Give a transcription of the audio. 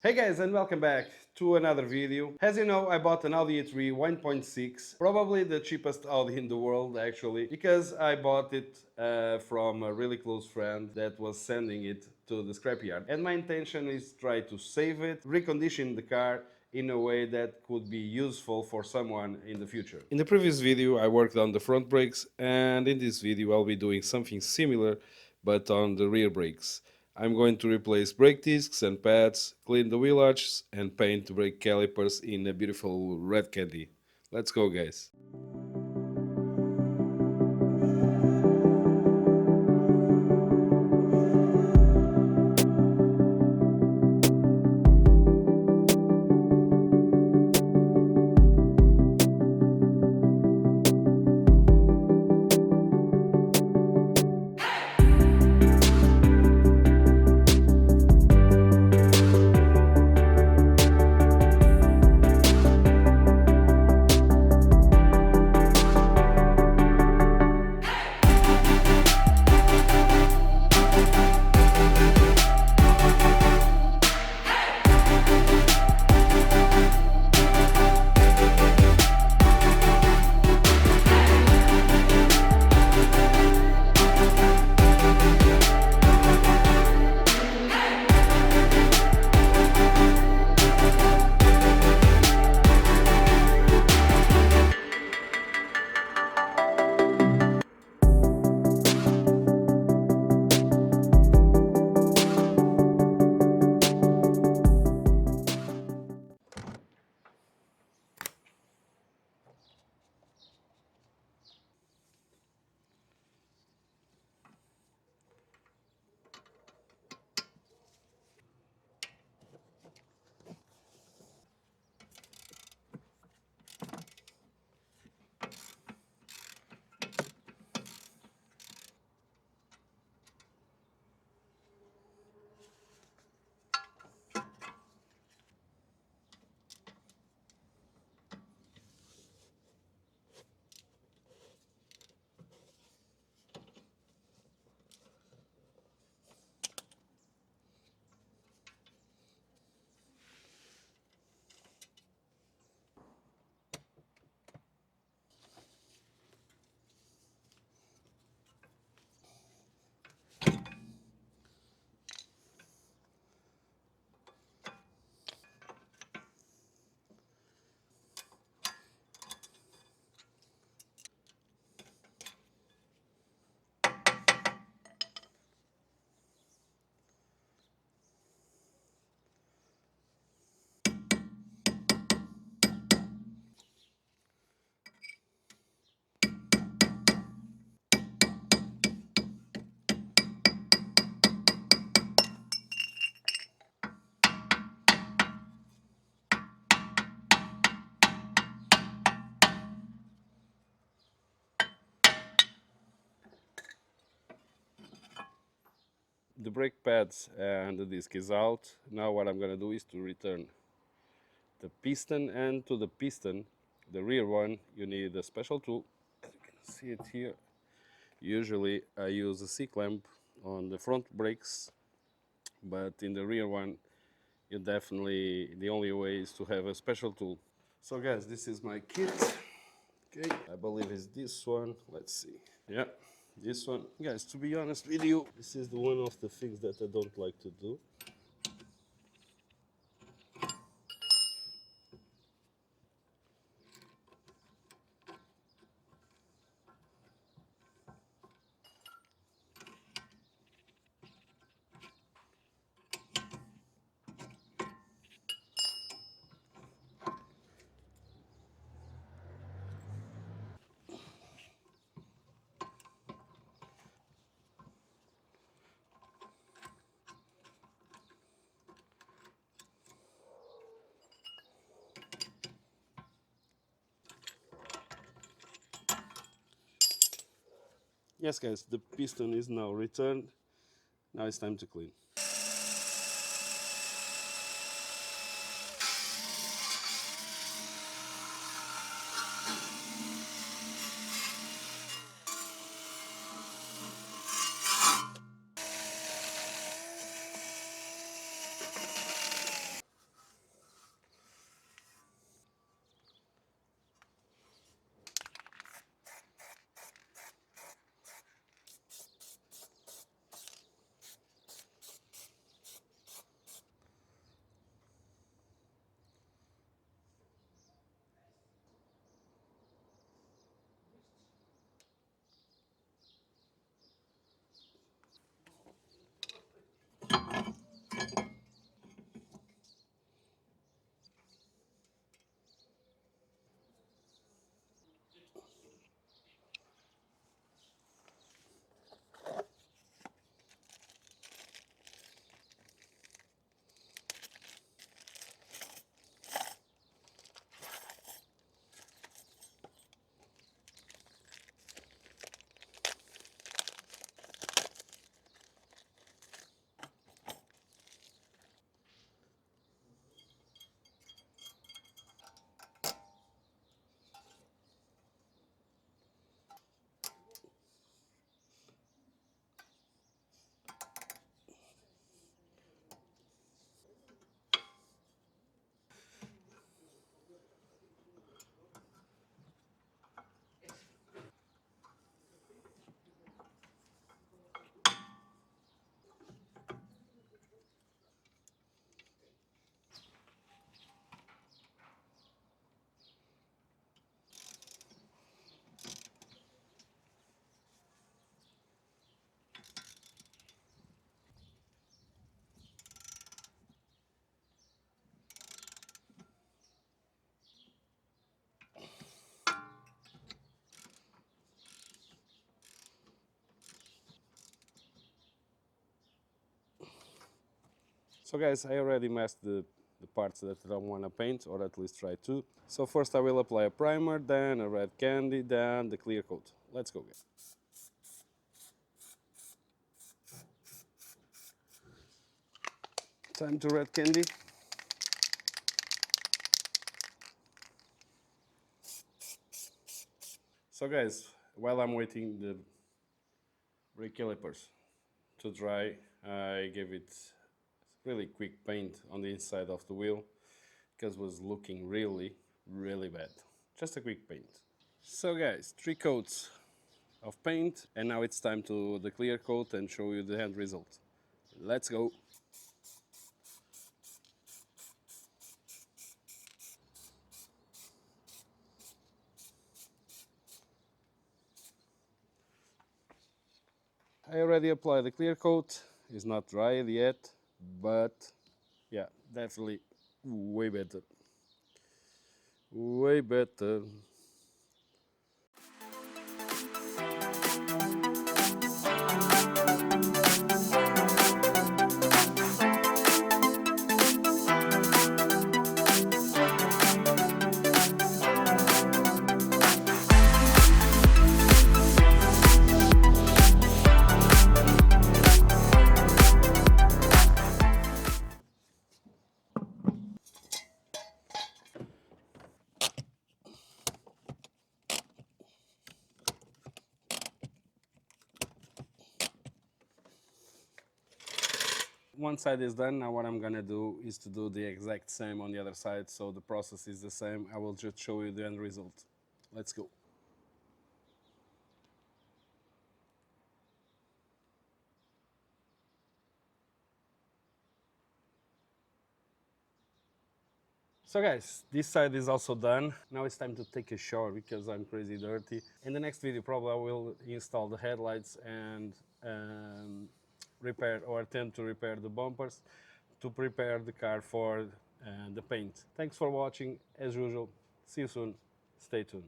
Hey guys, and welcome back to another video. As you know, I bought an Audi A3 1.6, probably the cheapest Audi in the world actually, because I bought it from a really close friend that was sending it to the scrapyard. And my intention is try to save it, recondition the car in a way that could be useful for someone in the future. In the previous video, I worked on the front brakes, and in this video, I'll be doing something similar, but on the rear brakes. I'm going to replace brake discs and pads, clean the wheel arches, and paint the brake calipers in a beautiful red candy. Let's go, guys. The brake pads and the disc is out. Now what I'm gonna do is to return the piston, and to the piston, the rear one, you need a special tool. As you can see it here. Usually I use a C-clamp on the front brakes, but in the rear one, you definitely, the only way is to have a special tool. So guys, this is my kit. Okay, I believe it's this one. Let's see. Yeah, this one. Guys, to be honest with you, this is the one of the things that I don't like to do. Yes guys, the piston is now returned. Now it's time to clean. So guys, I already masked the parts that I don't want to paint, or at least try to. So first I will apply a primer, then a red candy, then the clear coat. Let's go guys. Time to red candy. So guys, while I'm waiting the brake calipers to dry, I gave it really quick paint on the inside of the wheel because it was looking really bad. Just a quick paint. So guys, 3 coats of paint, and now it's time to the clear coat and show you the end result. Let's go. I already applied the clear coat. It's not dry yet, but yeah, definitely way better. Way better. One side is done. Now what I'm gonna do is to do the exact same on the other side, so the process is the same. I will just show you the end result. Let's go. So guys, this side is also done. Now it's time to take a shower because I'm crazy dirty. In the next video probably I will install the headlights and repair or attempt to repair the bumpers to prepare the car for the paint. Thanks for watching. As usual, see you soon. Stay tuned.